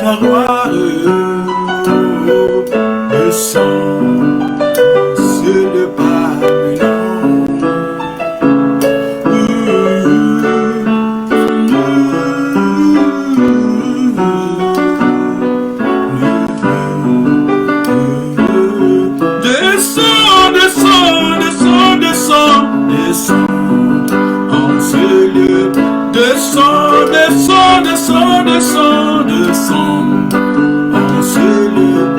la gloire, le sang, c'est le descends, descends, descends, descends, descends, en ce lieu. Descends, descends, descends, descends, descends, en ce lieu.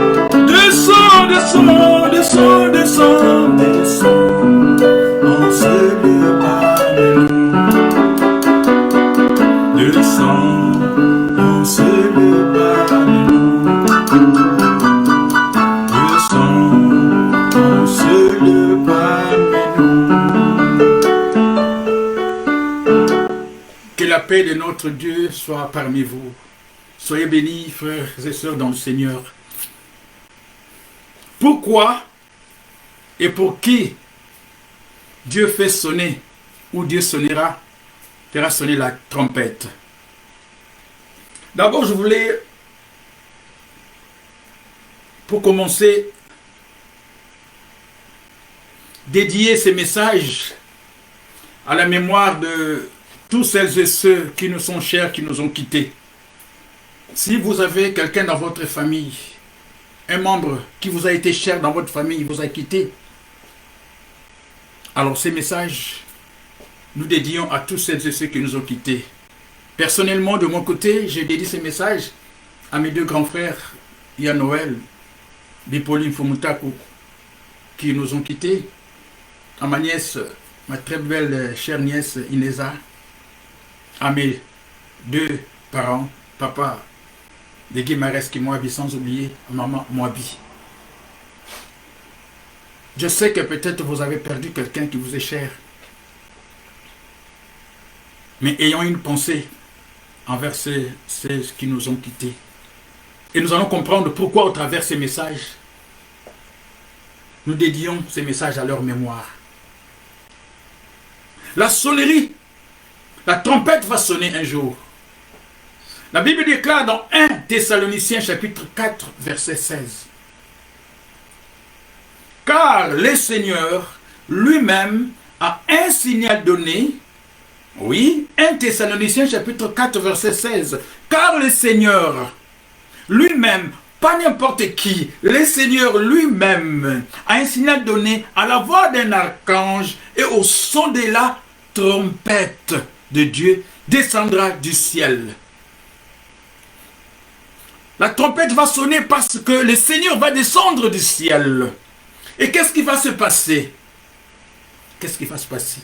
Descends, descends, descends, descends, descends, en ce lieu. Alléluia. Descends, en ce lieu. Que la paix de notre Dieu soit parmi vous. Soyez bénis, frères et sœurs dans le Seigneur. Pourquoi et pour qui Dieu fait sonner, ou Dieu fera sonner la trompette? D'abord, je voulais, pour commencer, dédier ces messages à la mémoire de tous celles et ceux qui nous sont chers, qui nous ont quittés. Si vous avez quelqu'un dans votre famille, un membre qui vous a été cher dans votre famille, vous a quitté, alors ces messages, nous dédions à tous celles et ceux qui nous ont quittés. Personnellement, de mon côté, j'ai dédié ces messages à mes deux grands frères, Yann Noël, Bipoli Fumutaku, qui nous ont quittés, à ma nièce, ma très belle chère nièce Ineza, à mes deux parents, papa de Guimareski Moabi, sans oublier maman Moabi. Je sais que peut-être vous avez perdu quelqu'un qui vous est cher, mais ayons une pensée envers ceux qui nous ont quittés. Et nous allons comprendre pourquoi au travers ces messages, nous dédions ces messages à leur mémoire. La sonnerie, la trompette va sonner un jour. La Bible déclare dans 1 Thessaloniciens chapitre 4 verset 16. Car le Seigneur lui-même a un signal donné. Oui, 1 Thessaloniciens chapitre 4 verset 16. Car le Seigneur lui-même, pas n'importe qui, le Seigneur lui-même a un signal donné à la voix d'un archange et au son de la trompette de Dieu descendra du ciel. La trompette va sonner parce que le Seigneur va descendre du ciel. Et qu'est-ce qui va se passer? Qu'est-ce qui va se passer?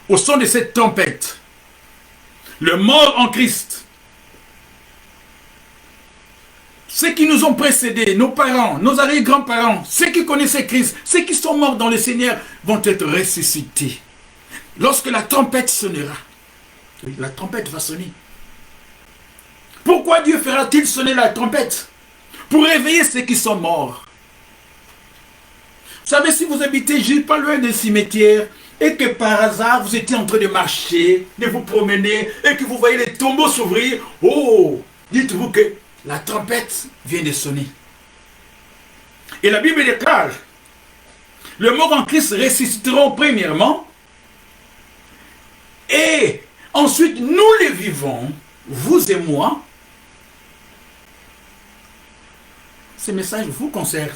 Au son de cette trompette, le mort en Christ, ceux qui nous ont précédés, nos parents, nos arrière-grands-parents, ceux qui connaissaient Christ, ceux qui sont morts dans le Seigneur vont être ressuscités. Lorsque la trompette sonnera, la trompette va sonner. Pourquoi Dieu fera-t-il sonner la trompette? Pour réveiller ceux qui sont morts. Vous savez, si vous habitez juste pas loin d'un cimetière et que par hasard vous étiez en train de marcher, de vous promener et que vous voyez les tombeaux s'ouvrir, oh, dites-vous que la trompette vient de sonner. Et la Bible déclare, le mort en Christ ressusciteront premièrement et ensuite nous les vivons, vous et moi. Ces messages vous concernent.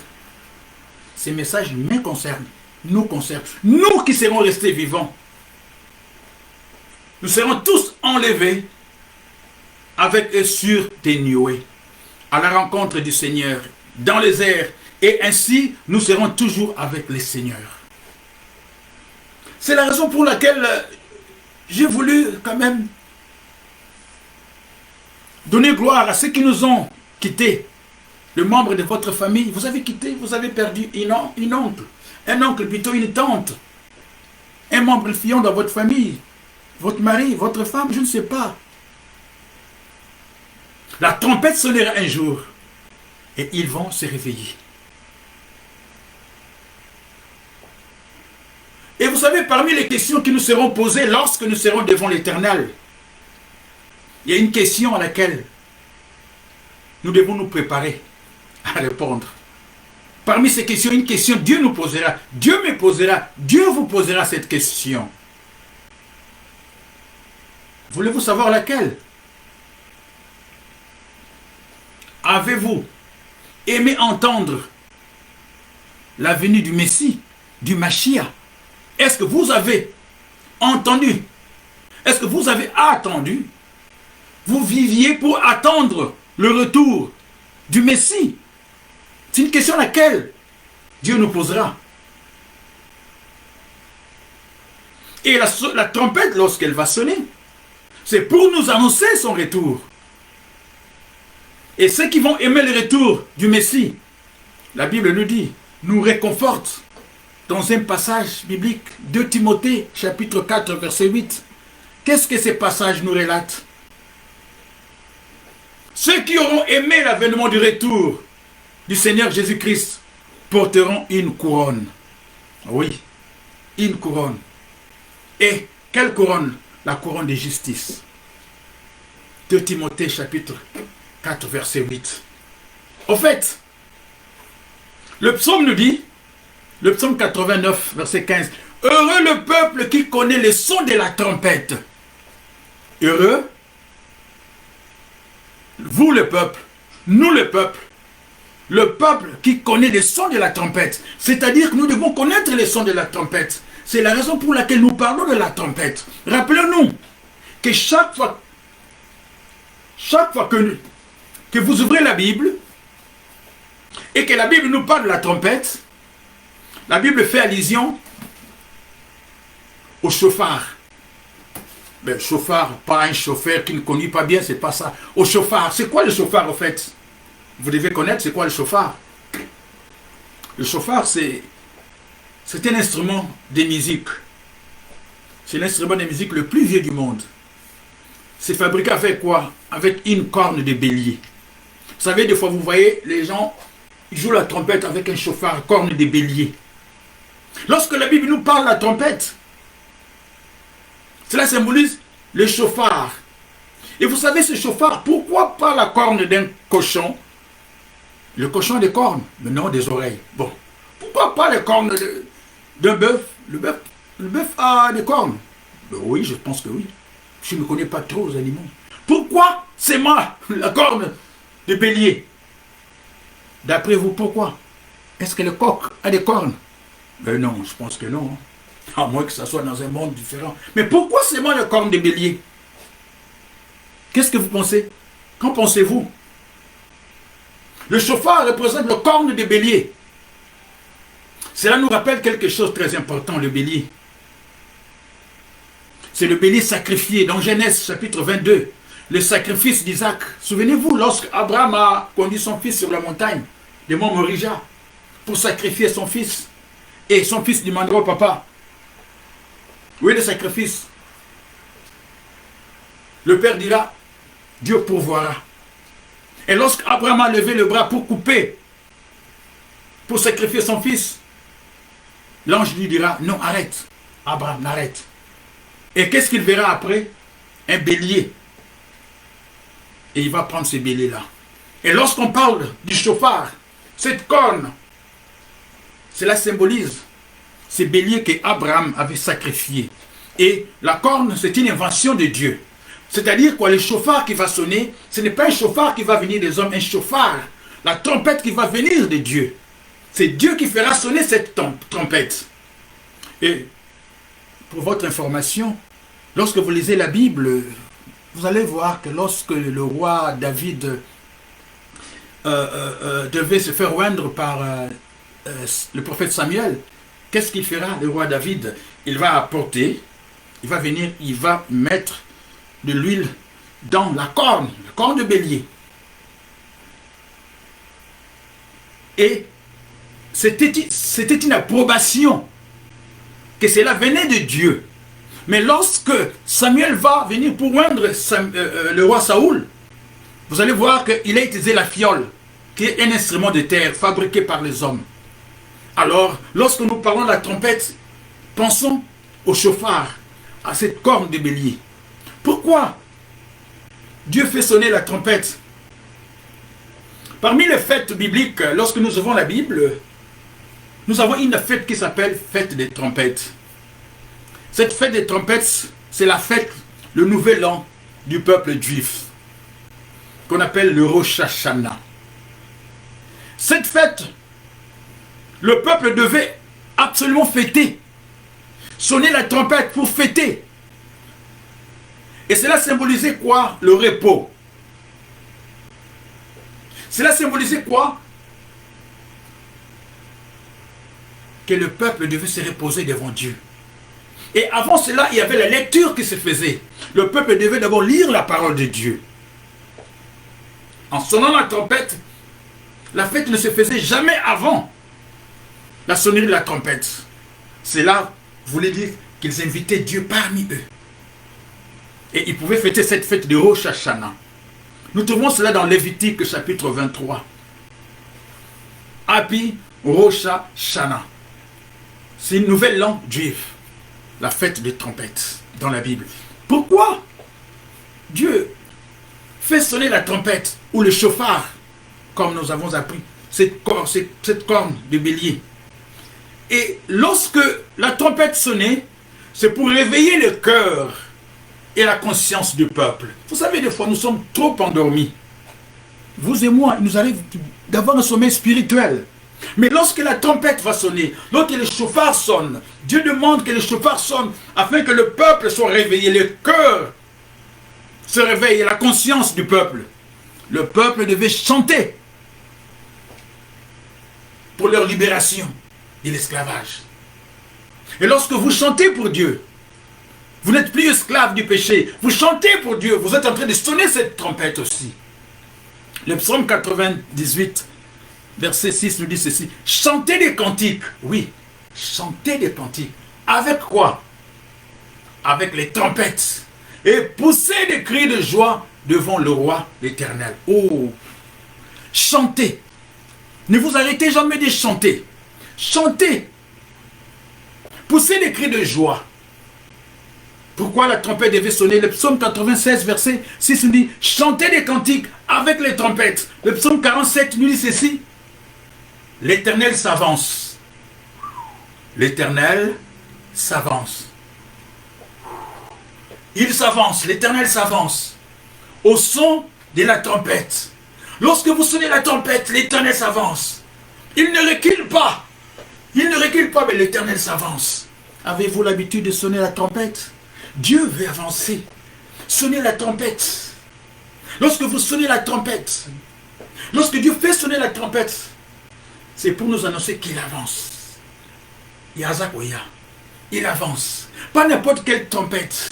Ces messages me concernent, nous concernent. Nous qui serons restés vivants, nous serons tous enlevés avec eux sur des nuées, à la rencontre du Seigneur, dans les airs. Et ainsi, nous serons toujours avec le Seigneur. C'est la raison pour laquelle j'ai voulu quand même donner gloire à ceux qui nous ont quittés. Le membre de votre famille, vous avez quitté, vous avez perdu une oncle, un oncle, plutôt une tante, un membre fiant dans votre famille, votre mari, votre femme, je ne sais pas. La trompette sonnera un jour et ils vont se réveiller. Et vous savez, parmi les questions qui nous seront posées lorsque nous serons devant l'Éternel, il y a une question à laquelle nous devons nous préparer à répondre. Parmi ces questions, une question, Dieu nous posera, Dieu me posera, Dieu vous posera cette question. Voulez-vous savoir laquelle? Avez-vous aimé entendre la venue du Messie, du Mashiach? Est-ce que vous avez entendu? Est-ce que vous avez attendu? Vous viviez pour attendre le retour du Messie? C'est une question à laquelle Dieu nous posera. Et la trompette, lorsqu'elle va sonner, c'est pour nous annoncer son retour. Et ceux qui vont aimer le retour du Messie, la Bible nous dit, nous réconforte dans un passage biblique, 2 Timothée, chapitre 4, verset 8. Qu'est-ce que ces passages nous relatent? Ceux qui auront aimé l'avènement du retour du Seigneur Jésus-Christ porteront une couronne. Oui, une couronne. Et quelle couronne? La couronne de justice. 2 Timothée, chapitre 4, verset 8. Au fait, le psaume nous dit, le psaume 89, verset 15, « Heureux le peuple qui connaît le son de la trompette. » Heureux, vous le peuple, nous le peuple qui connaît le son de la trompette. C'est-à-dire que nous devons connaître le son de la trompette. C'est la raison pour laquelle nous parlons de la trompette. Rappelons-nous que chaque fois que vous ouvrez la Bible et que la Bible nous parle de la trompette, la Bible fait allusion au chauffard. Mais chauffard, pas un chauffeur qui ne connaît pas bien, c'est pas ça. Au chauffard, c'est quoi le chauffard en fait? Vous devez connaître c'est quoi le chauffard. Le chauffard, c'est un instrument de musique. C'est l'instrument de musique le plus vieux du monde. C'est fabriqué avec quoi? Avec une corne de bélier. Vous savez, des fois, vous voyez, les gens jouent la trompette avec un chauffard, corne de bélier. Lorsque la Bible nous parle de la trompette, cela symbolise le chauffard. Et vous savez, ce chauffard, pourquoi pas la corne d'un cochon? Le cochon a des cornes, mais non des oreilles. Bon, pourquoi pas les cornes d'un bœuf? Le bœuf a des cornes. Ben oui, je pense que oui. Je ne connais pas trop aux animaux. Pourquoi c'est moi, la corne de bélier? D'après vous, pourquoi? Est-ce que le coq a des cornes? Ben non, je pense que non. À moins que ça soit dans un monde différent. Mais pourquoi c'est moi la corne de bélier? Qu'est-ce que vous pensez? Qu'en pensez-vous? Le chauffard représente le corne de bélier. Cela nous rappelle quelque chose de très important, le bélier. C'est le bélier sacrifié dans Genèse chapitre 22. Le sacrifice d'Isaac. Souvenez-vous, lorsque Abraham a conduit son fils sur la montagne de Mont Morija pour sacrifier son fils. Et son fils demandera au papa, où est le sacrifice? Le père dira, Dieu pourvoira. Et lorsque Abraham a levé le bras pour couper, pour sacrifier son fils, l'ange lui dira, non, arrête. Abraham, arrête. Et qu'est-ce qu'il verra après? Un bélier. Et il va prendre ce bélier-là. Et lorsqu'on parle du chauffard, cette corne, cela symbolise ces béliers qu'Abraham avait sacrifiés. Et la corne, c'est une invention de Dieu. C'est-à-dire quoi, le chauffard qui va sonner, ce n'est pas un chauffard qui va venir des hommes, un chauffard, la trompette qui va venir de Dieu. C'est Dieu qui fera sonner cette trompette. Et pour votre information, lorsque vous lisez la Bible, vous allez voir que lorsque le roi David devait se faire oindre par le prophète Samuel, qu'est-ce qu'il fera, le roi David? Il va apporter, il va venir, il va mettre de l'huile dans la corne de bélier. Et c'était une approbation que cela venait de Dieu. Mais lorsque Samuel va venir pour oindre le roi Saoul, vous allez voir qu'il a utilisé la fiole, qui est un instrument de terre fabriqué par les hommes. Alors, lorsque nous parlons de la trompette, pensons au chauffard, à cette corne de bélier. Pourquoi Dieu fait sonner la trompette? Parmi les fêtes bibliques, lorsque nous ouvrons la Bible, nous avons une fête qui s'appelle fête des trompettes. Cette fête des trompettes, c'est la fête, le nouvel an du peuple juif, qu'on appelle le Rosh Hashanah. Cette fête, le peuple devait absolument fêter, sonner la trompette pour fêter. Et cela symbolisait quoi? Le repos. Cela symbolisait quoi? Que le peuple devait se reposer devant Dieu. Et avant cela, il y avait la lecture qui se faisait. Le peuple devait d'abord lire la parole de Dieu. En sonnant la trompette, la fête ne se faisait jamais avant la sonnerie de la trompette. Cela voulait dire qu'ils invitaient Dieu parmi eux. Et ils pouvaient fêter cette fête de Rosh Hashanah. Nous trouvons cela dans Lévitique chapitre 23. Happy Rosh Hashanah. C'est une nouvelle langue juive. La fête des trompettes dans la Bible. Pourquoi Dieu fait sonner la trompette ou le chauffard, comme nous avons appris, cette corne de bélier? Et lorsque la trompette sonnait, c'est pour réveiller le cœur et la conscience du peuple. Vous savez, des fois, nous sommes trop endormis. Vous et moi, il nous arrive d'avoir un sommeil spirituel. Mais lorsque la trompette va sonner, lorsque le chauffard sonne, Dieu demande que le chauffard sonne afin que le peuple soit réveillé, le cœur se réveille et la conscience du peuple. Le peuple devait chanter pour leur libération de l'esclavage. Et lorsque vous chantez pour Dieu, vous n'êtes plus esclave du péché. Vous chantez pour Dieu. Vous êtes en train de sonner cette trompette aussi. Le psaume 98, verset 6 nous dit ceci. Chantez des cantiques. Oui, chantez des cantiques. Avec quoi? Avec les trompettes. Et poussez des cris de joie devant le roi l'Éternel. Oh, chantez. Ne vous arrêtez jamais de chanter. Chantez. Poussez des cris de joie. Pourquoi la trompette devait sonner? Le psaume 96, verset 6 nous dit, chantez des cantiques avec les trompettes. Le psaume 47 nous dit ceci, l'Éternel s'avance. L'Éternel s'avance. Il s'avance, l'Éternel s'avance. Au son de la trompette. Lorsque vous sonnez la trompette, l'Éternel s'avance. Il ne recule pas. Il ne recule pas, mais l'Éternel s'avance. Avez-vous l'habitude de sonner la trompette? Dieu veut avancer. Sonnez la trompette. Lorsque vous sonnez la trompette, lorsque Dieu fait sonner la trompette, c'est pour nous annoncer qu'il avance. Yazakoya, il avance. Pas n'importe quelle trompette.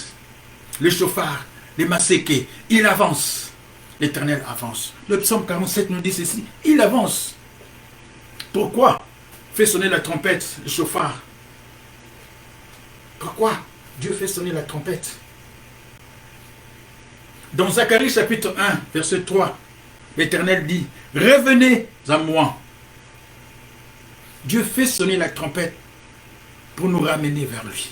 Le chauffard, les masékés, il avance. L'Éternel avance. Le psaume 47 nous dit ceci, il avance. Pourquoi fait sonner la trompette, le chauffard? Pourquoi Dieu fait sonner la trompette? Dans Zacharie chapitre 1, verset 3, l'Éternel dit, revenez à moi. Dieu fait sonner la trompette pour nous ramener vers lui.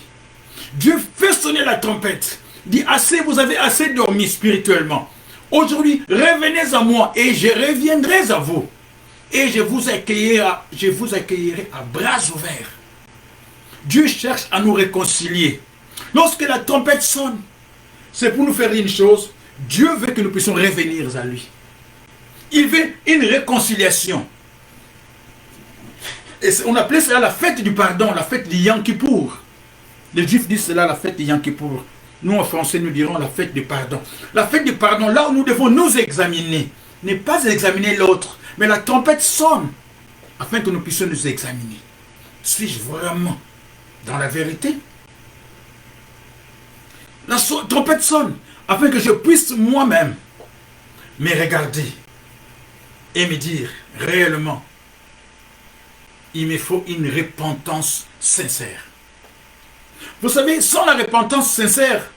Dieu fait sonner la trompette. Dit, assez, vous avez assez dormi spirituellement. Aujourd'hui, revenez à moi et je reviendrai à vous. Et je vous accueillerai à bras ouverts. Dieu cherche à nous réconcilier. Lorsque la trompette sonne, c'est pour nous faire une chose. Dieu veut que nous puissions revenir à lui. Il veut une réconciliation. Et on appelait cela la fête du pardon, la fête du Yom Kippour. Les Juifs disent cela la fête du Yom Kippour. Nous en français nous dirons la fête du pardon. La fête du pardon, là où nous devons nous examiner. Ne pas examiner l'autre, mais la trompette sonne afin que nous puissions nous examiner. Suis-je vraiment dans la vérité? La trompette sonne afin que je puisse moi-même me regarder et me dire réellement, il me faut une repentance sincère. Vous savez, sans la repentance sincère,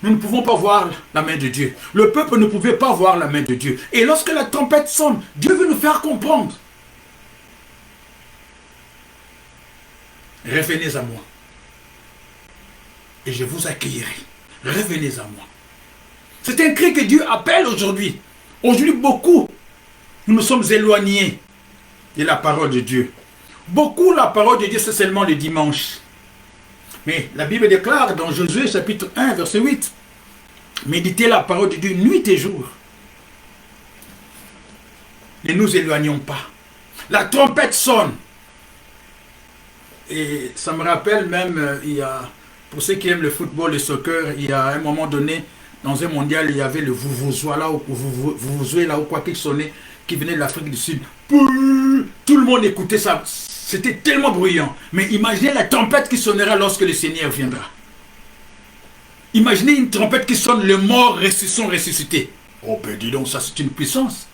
nous ne pouvons pas voir la main de Dieu. Le peuple ne pouvait pas voir la main de Dieu. Et lorsque la trompette sonne, Dieu veut nous faire comprendre. Revenez à moi. Et je vous accueillerai. Revenez à moi. C'est un cri que Dieu appelle aujourd'hui Aujourd'hui, beaucoup, nous nous sommes éloignés de la parole de Dieu. Beaucoup, la parole de Dieu, c'est seulement le dimanche. Mais la Bible déclare dans Josué chapitre 1, verset 8, méditez la parole de Dieu nuit et jour. Ne nous éloignons pas. La trompette sonne. Et ça me rappelle même, pour ceux qui aiment le football, le soccer, il y a un moment donné, dans un mondial, il y avait le vuvuzela là, ou vuvuzela là, ou quoi qu'il sonnait, qui venait de l'Afrique du Sud. Tout le monde écoutait ça. C'était tellement bruyant. Mais imaginez la trompette qui sonnera lorsque le Seigneur viendra. Imaginez une trompette qui sonne, les morts sont ressuscités. Oh ben dis donc, ça c'est une puissance.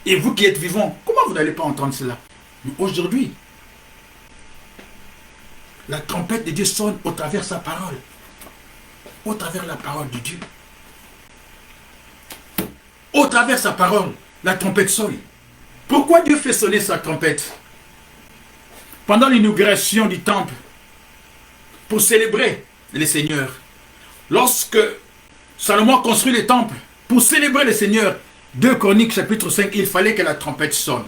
Et vous qui êtes vivants, comment vous n'allez pas entendre cela? Mais aujourd'hui, la trompette de Dieu sonne au travers de sa parole. Au travers de la parole de Dieu. Au travers de sa parole, la trompette sonne. Pourquoi Dieu fait sonner sa trompette? Pendant l'inauguration du temple, pour célébrer le Seigneur. Lorsque Salomon construit le temple, pour célébrer le Seigneur, 2 Chroniques chapitre 5, il fallait que la trompette sonne.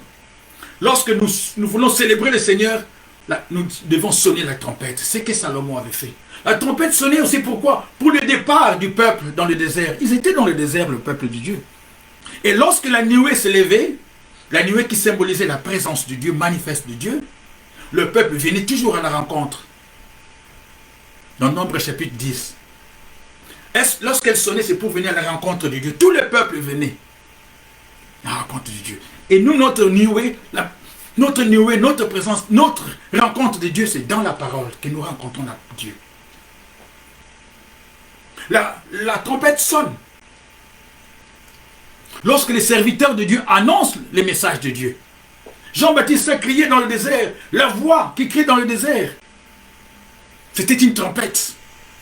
Lorsque nous voulons célébrer le Seigneur, nous devons sonner la trompette. C'est ce que Salomon avait fait. La trompette sonnait aussi pourquoi? Pour le départ du peuple dans le désert. Ils étaient dans le désert, le peuple de Dieu. Et lorsque la nuée s'est levée, la nuée qui symbolisait la présence de Dieu, manifeste de Dieu, le peuple venait toujours à la rencontre. Dans Nombre chapitre 10. Lorsqu'elle sonnait, c'est pour venir à la rencontre de Dieu. Tout le peuple venait à la rencontre de Dieu. Et nous, notre nuée, notre présence, notre rencontre de Dieu, c'est dans la parole que nous rencontrons Dieu. La trompette sonne. Lorsque les serviteurs de Dieu annoncent les messages de Dieu. Jean-Baptiste a crié dans le désert, la voix qui crie dans le désert. C'était une trompette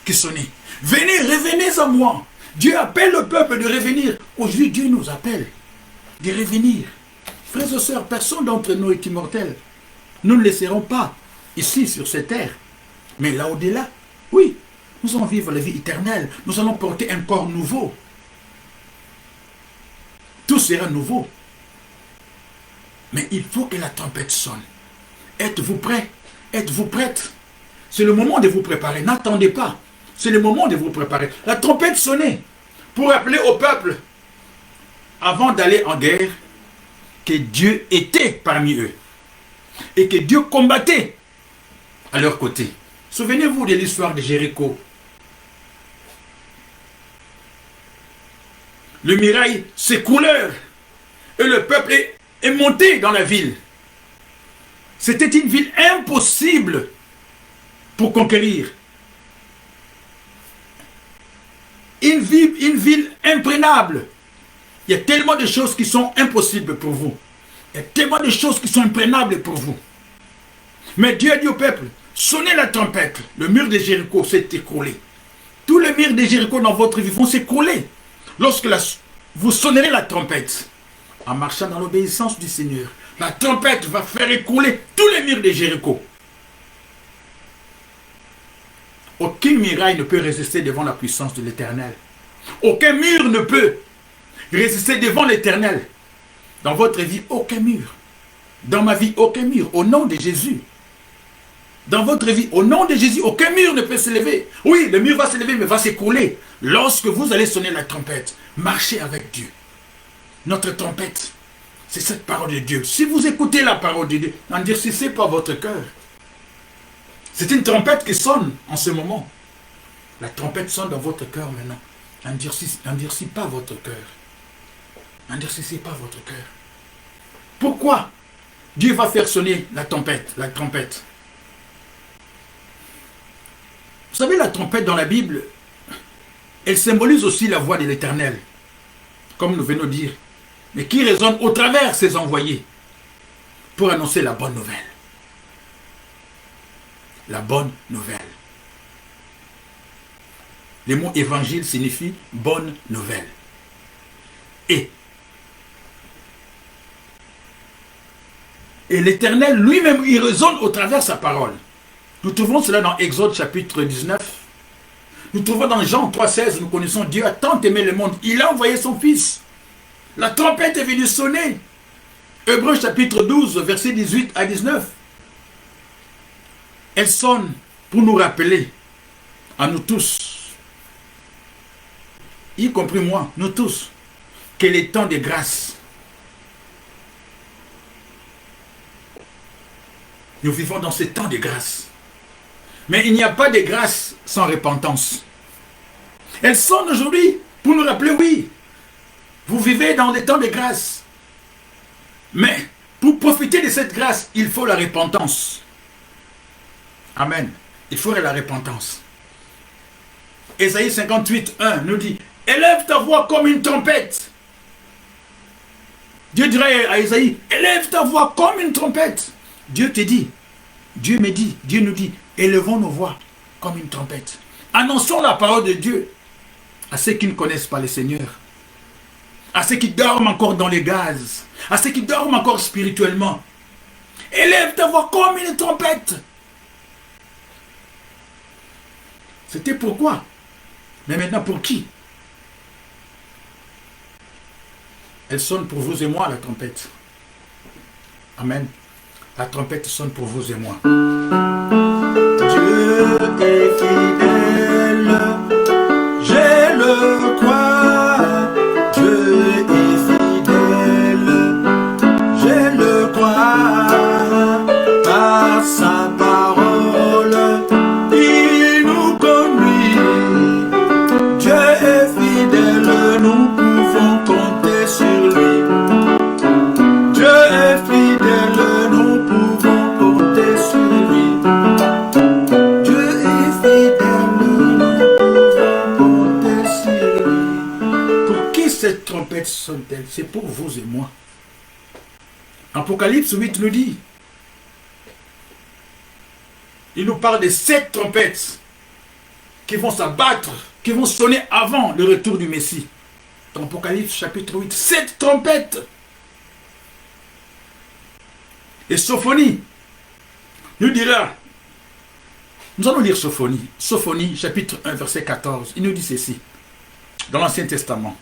qui sonnait. Venez, revenez à moi. Dieu appelle le peuple de revenir. Aujourd'hui, Dieu nous appelle de revenir. Frères et sœurs, personne d'entre nous est immortel. Nous ne le serons pas ici sur cette terre. Mais là au-delà, oui, nous allons vivre la vie éternelle. Nous allons porter un corps nouveau. Tout sera nouveau. Mais il faut que la trompette sonne. Êtes-vous prêts? Êtes-vous prêtes? C'est le moment de vous préparer. N'attendez pas. C'est le moment de vous préparer. La trompette sonnait pour rappeler au peuple, avant d'aller en guerre, que Dieu était parmi eux. Et que Dieu combattait à leur côté. Souvenez-vous de l'histoire de Jéricho. Le muraille s'écroulait et le peuple est monté dans la ville. C'était une ville impossible pour conquérir. Une ville imprenable. Il y a tellement de choses qui sont impossibles pour vous. Il y a tellement de choses qui sont imprenables pour vous. Mais Dieu a dit au peuple, sonnez la trompette. Le mur de Jéricho s'est écroulé. Tous les murs de Jéricho dans votre vie vont s'écrouler. Lorsque vous sonnerez la trompette, en marchant dans l'obéissance du Seigneur, la trompette va faire écrouler tous les murs de Jéricho. Aucune muraille ne peut résister devant la puissance de l'Éternel. Aucun mur ne peut résister devant l'Éternel. Dans votre vie, aucun mur. Dans ma vie, aucun mur. Au nom de Jésus. Dans votre vie, au nom de Jésus, aucun mur ne peut se lever. Oui, le mur va se lever, mais va s'écrouler. Lorsque vous allez sonner la trompette, marchez avec Dieu. Notre trompette, c'est cette parole de Dieu. Si vous écoutez la parole de Dieu, n'endurcissez pas votre cœur. C'est une trompette qui sonne en ce moment. La trompette sonne dans votre cœur maintenant. N'endurcissez pas votre cœur. N'endurcissez pas votre cœur. Pourquoi Dieu va faire sonner la trompette? Vous savez, la trompette dans la Bible, elle symbolise aussi la voix de l'Éternel, comme nous venons de dire, mais qui résonne au travers ses envoyés pour annoncer la bonne nouvelle. La bonne nouvelle. Le mot évangile signifie bonne nouvelle. Et l'Éternel lui-même, il résonne au travers de sa parole. Nous trouvons cela dans Exode chapitre 19. Nous trouvons dans Jean 3,16, nous connaissons Dieu a tant aimé le monde, il a envoyé son Fils. La trompette est venue sonner. Hébreux chapitre 12, versets 18 à 19. Elle sonne pour nous rappeler, à nous tous, y compris moi, nous tous, qu'il est temps de grâce. Nous vivons dans ce temps de grâce. Mais il n'y a pas de grâce sans repentance. Elle sonne aujourd'hui pour nous rappeler, oui, vous vivez dans des temps de grâce. Mais pour profiter de cette grâce, il faut la repentance. Amen. Il faut la repentance. Ésaïe 58, 1 nous dit, élève ta voix comme une trompette. Dieu dirait à Ésaïe, élève ta voix comme une trompette. Dieu te dit, Dieu me dit, Dieu nous dit, élevons nos voix comme une trompette. Annonçons la parole de Dieu à ceux qui ne connaissent pas le Seigneur, à ceux qui dorment encore dans les gaz, à ceux qui dorment encore spirituellement. Élève ta voix comme une trompette. C'était pourquoi? Mais maintenant pour qui? Elle sonne pour vous et moi, la trompette. Amen. La trompette sonne pour vous et moi. Dieu est fidèle, je le crois. Dieu est fidèle, je le crois. Par sa parole, il nous conduit. Dieu est fidèle, nous pouvons compter sur lui. Dieu est fidèle, nous pouvons compter sur lui. Dieu est fidèle, nous pouvons compter sur lui. Pour qui cette trompette sonne-t-elle? C'est pour vous et moi. Apocalypse 8 nous dit, il nous parle de 7 trompettes qui vont s'abattre, qui vont sonner avant le retour du Messie. Dans Apocalypse chapitre 8, 7 trompettes. Et Sophonie nous dira, nous allons lire Sophonie, Sophonie chapitre 1 verset 14, il nous dit ceci, dans l'Ancien Testament.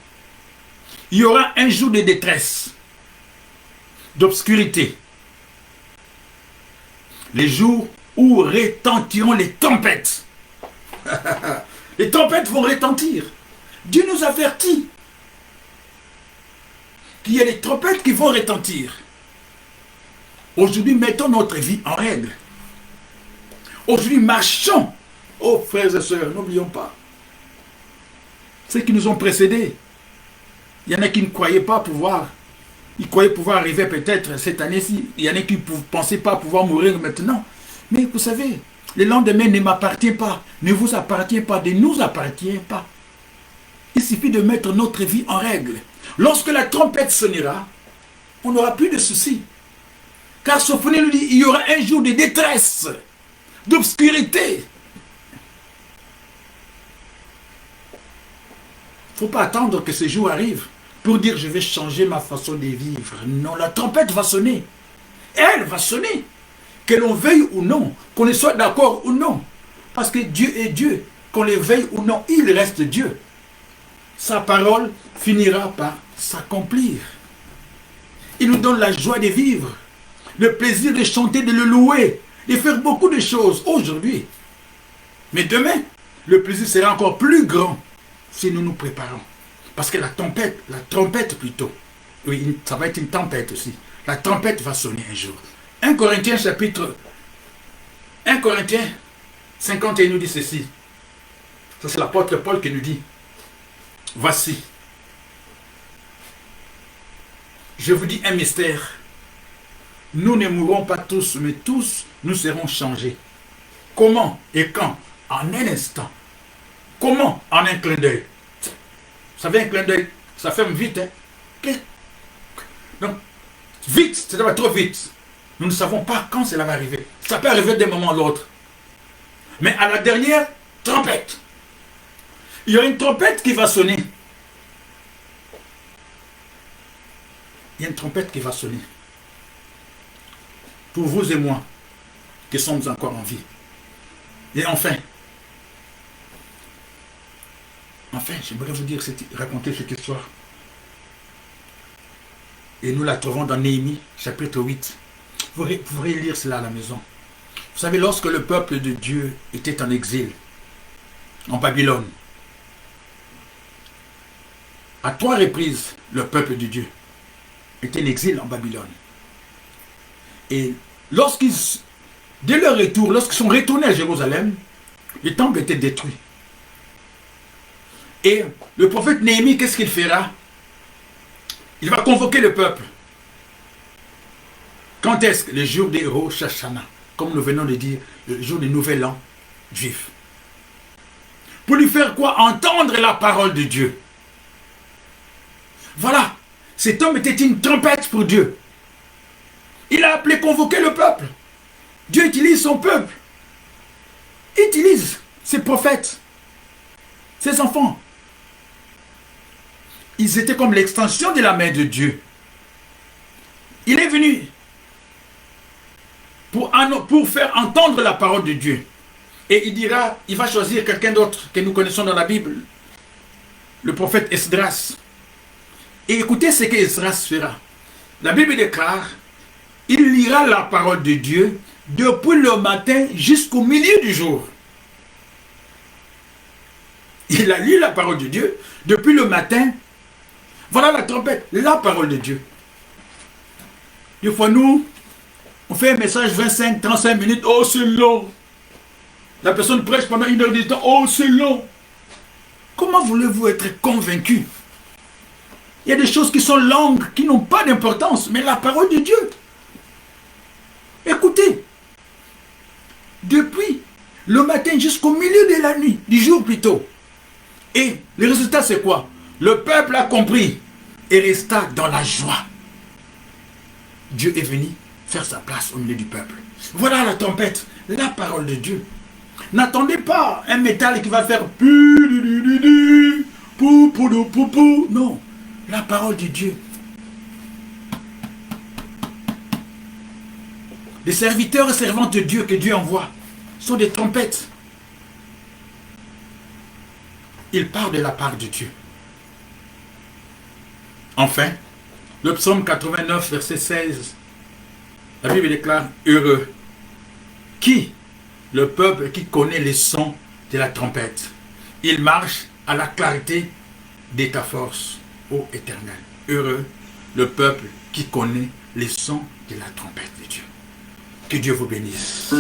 Il y aura un jour de détresse, d'obscurité, les jours où retentiront les tempêtes. Les tempêtes vont retentir. Dieu nous avertit qu'il y a des tempêtes qui vont retentir. Aujourd'hui, mettons notre vie en règle. Aujourd'hui, marchons. Oh, frères et sœurs, n'oublions pas. Ceux qui nous ont précédés, il y en a qui ne croyaient pas pouvoir. Ils croyaient pouvoir arriver peut-être cette année-ci. Il y en a qui ne pensaient pas pouvoir mourir maintenant. Mais vous savez, le lendemain ne m'appartient pas, ne vous appartient pas, ne nous appartient pas. Il suffit de mettre notre vie en règle. Lorsque la trompette sonnera, on n'aura plus de soucis. Car Sophonie nous dit, il y aura un jour de détresse, d'obscurité. Il ne faut pas attendre que ce jour arrive pour dire je vais changer ma façon de vivre. Non, la trompette va sonner. Elle va sonner. Que l'on veuille ou non, qu'on ne soit d'accord ou non. Parce que Dieu est Dieu. Qu'on le veuille ou non, il reste Dieu. Sa parole finira par s'accomplir. Il nous donne la joie de vivre, le plaisir de chanter, de le louer, de faire beaucoup de choses aujourd'hui. Mais demain, le plaisir sera encore plus grand si nous nous préparons. Parce que la trompette plutôt, oui, ça va être une tempête aussi. La trompette va sonner un jour. 1 Corinthiens chapitre 1 Corinthiens 51 nous dit ceci. Ça c'est l'apôtre Paul qui nous dit. Voici. Je vous dis un mystère. Nous ne mourrons pas tous, mais tous nous serons changés. Comment et quand? En un instant. Comment? En un clin d'œil. Vous savez, un clin d'œil, ça ferme vite. Hein? Donc, vite, ça va trop vite. Nous ne savons pas quand cela va arriver. Ça peut arriver d'un moment à l'autre. Mais à la dernière trompette, il y a une trompette qui va sonner. Il y a une trompette qui va sonner. Pour vous et moi, qui sommes encore en vie. Et enfin, j'aimerais vous dire, raconter cette histoire. Et nous la trouvons dans Néhémie, chapitre 8. Vous pourrez lire cela à la maison. Vous savez, lorsque le peuple de Dieu était en exil, en Babylone, à 3 reprises, le peuple de Dieu était en exil en Babylone. Et dès leur retour, lorsqu'ils sont retournés à Jérusalem, le temple était détruit. Et le prophète Néhémie, qu'est-ce qu'il fera? Il va convoquer le peuple. Quand est-ce que? Le jour des Rosh Hashanah, comme nous venons de dire, le jour du nouvel an juif. Pour lui faire quoi? Entendre la parole de Dieu. Voilà, cet homme était une trompette pour Dieu. Il a appelé convoquer le peuple. Dieu utilise son peuple. Il utilise ses prophètes, ses enfants. Ils étaient comme l'extension de la main de Dieu. Il est venu pour faire entendre la parole de Dieu. Et il va choisir quelqu'un d'autre que nous connaissons dans la Bible, le prophète Esdras. Et écoutez ce que Esdras fera. La Bible déclare, il lira la parole de Dieu depuis le matin jusqu'au milieu du jour. Il a lu la parole de Dieu depuis le matin. Voilà la trompette, la parole de Dieu. Des fois, nous, on fait un message 25-35 minutes. Oh, c'est long. La personne prêche pendant 1 heure de temps. Oh, c'est long. Comment voulez-vous être convaincu? Il y a des choses qui sont longues, qui n'ont pas d'importance. Mais la parole de Dieu. Écoutez. Depuis le matin jusqu'au milieu de la nuit, du jour plutôt. Et le résultat, c'est quoi? Le peuple a compris et resta dans la joie. Dieu est venu faire sa place au milieu du peuple. Voilà la trompette, la parole de Dieu. N'attendez pas un métal qui va faire non, la parole de Dieu. Les serviteurs et servantes de Dieu que Dieu envoie sont des trompettes. Ils parlent de la part de Dieu. Enfin, le psaume 89, verset 16, la Bible déclare heureux. Qui? Le peuple qui connaît les sons de la trompette. Il marche à la clarté de ta force, ô Éternel. Heureux le peuple qui connaît les sons de la trompette de Dieu. Que Dieu vous bénisse.